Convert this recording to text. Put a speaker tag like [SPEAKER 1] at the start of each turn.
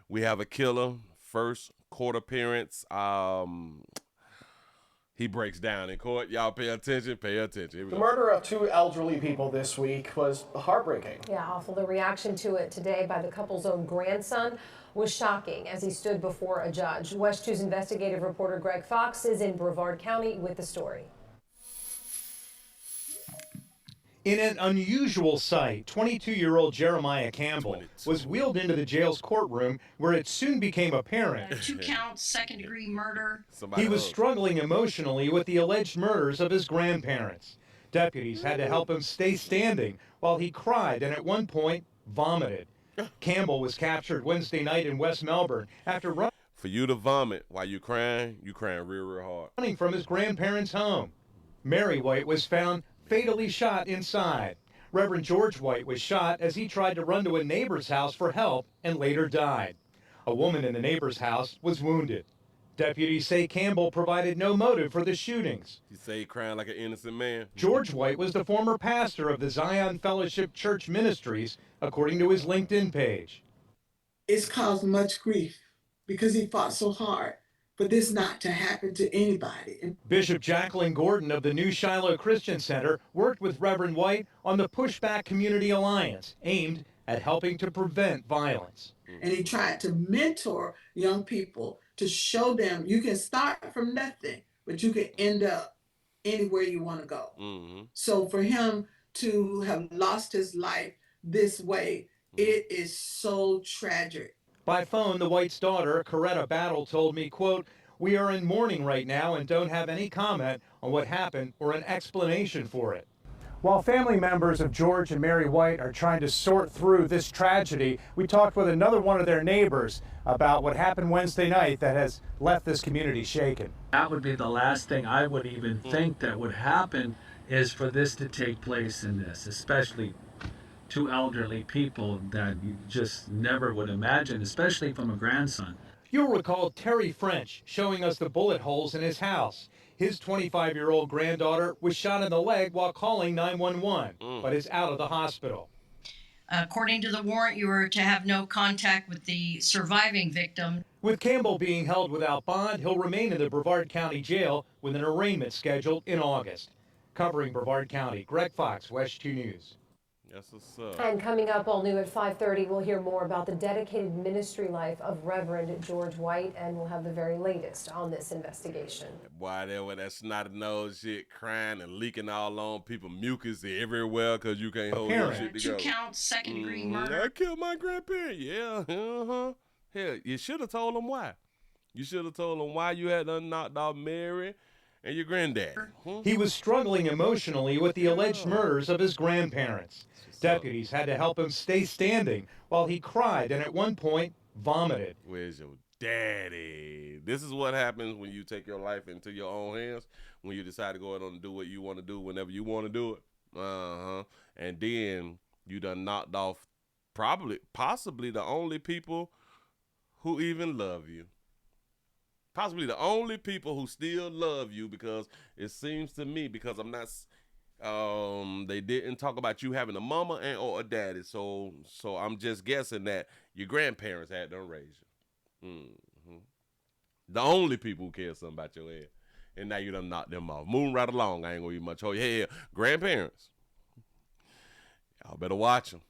[SPEAKER 1] We have a killer, first court appearance. He breaks down in court. Y'all pay attention, pay attention. Here we
[SPEAKER 2] The
[SPEAKER 1] go.
[SPEAKER 2] murder of two elderly people this week was heartbreaking.
[SPEAKER 3] Yeah, awful. The reaction to it today by the couple's own grandson was shocking as he stood before a judge. West 2's investigative reporter Greg Fox is in Brevard County with the story.
[SPEAKER 4] In an unusual sight, 22-year-old Jeremiah Campbell was wheeled into the jail's courtroom where it soon became apparent
[SPEAKER 5] 2 counts, second-degree murder.
[SPEAKER 4] he was struggling emotionally with the alleged murders of his grandparents. Deputies had to help him stay standing while he cried and at one point vomited. Campbell was captured Wednesday night in West Melbourne after
[SPEAKER 1] For you to vomit while you crying real hard.
[SPEAKER 4] running from his grandparents' home. Mary White was found fatally shot inside. Reverend George White was shot as he tried to run to a neighbor's house for help and later died. A woman in the neighbor's house was wounded. Deputies say Campbell provided no motive for the shootings.
[SPEAKER 1] You say he crying like an innocent man?
[SPEAKER 4] George White was the former pastor of the Zion Fellowship Church Ministries, according to his LinkedIn page.
[SPEAKER 6] It's caused much grief because he fought so hard for this not to happen to anybody.
[SPEAKER 4] Bishop Jacqueline Gordon of the New Shiloh Christian Center worked with Reverend White on the Pushback Community Alliance, aimed at helping to prevent violence.
[SPEAKER 6] And he tried to mentor young people to show them you can start from nothing, but you can end up anywhere you want to go. So for him to have lost his life this way, it is so tragic.
[SPEAKER 4] By phone, the White's daughter, Coretta Battle, told me, quote, "We are in mourning right now and don't have any comment on what happened or an explanation for it." While family members of George and Mary White are trying to sort through this tragedy, we talked with another one of their neighbors about what happened Wednesday night that has left this community shaken.
[SPEAKER 7] That would be the last thing I would even think that would happen, is for this to take place in this, especially two elderly people that you just never would imagine, especially from a grandson.
[SPEAKER 4] You'll recall Terry French showing us the bullet holes in his house. His 25-year-old granddaughter was shot in the leg while calling 911, but is out of the hospital.
[SPEAKER 5] According to the warrant, you were to have no contact with the surviving victim.
[SPEAKER 4] With Campbell being held without bond, he'll remain in the Brevard County Jail with an arraignment scheduled in August. Covering Brevard County, Greg Fox, West 2 News.
[SPEAKER 1] Yes, what's up?
[SPEAKER 3] And coming up all new at 5:30, we'll hear more about the dedicated ministry life of Reverend George White, and we'll have the very latest on this investigation.
[SPEAKER 1] Boy, there with that snotty nose shit, crying and leaking all on people, mucus everywhere because you can't hold your shit
[SPEAKER 5] 2
[SPEAKER 1] together.
[SPEAKER 5] counts, second-degree murder.
[SPEAKER 1] I killed my grandparent. Yeah, Hell, you should have told them why. You should have told them why you had done knocked off Mary and your granddad.
[SPEAKER 4] He was struggling emotionally with the alleged murders of his grandparents. Deputies had to help him stay standing while he cried and at one point vomited.
[SPEAKER 1] Where's your daddy? This is what happens when you take your life into your own hands, when you decide to go out and do what you want to do whenever you want to do it. And then you done knocked off possibly the only people who even love you. Possibly the only people who still love you, because it seems to me, because I'm not, they didn't talk about you having a mama and or a daddy, so I'm just guessing that your grandparents had done raise you. The only people who care something about your head, and now you done knocked them off. Moving right along, I ain't gonna be much. Oh yeah, grandparents, y'all better watch them.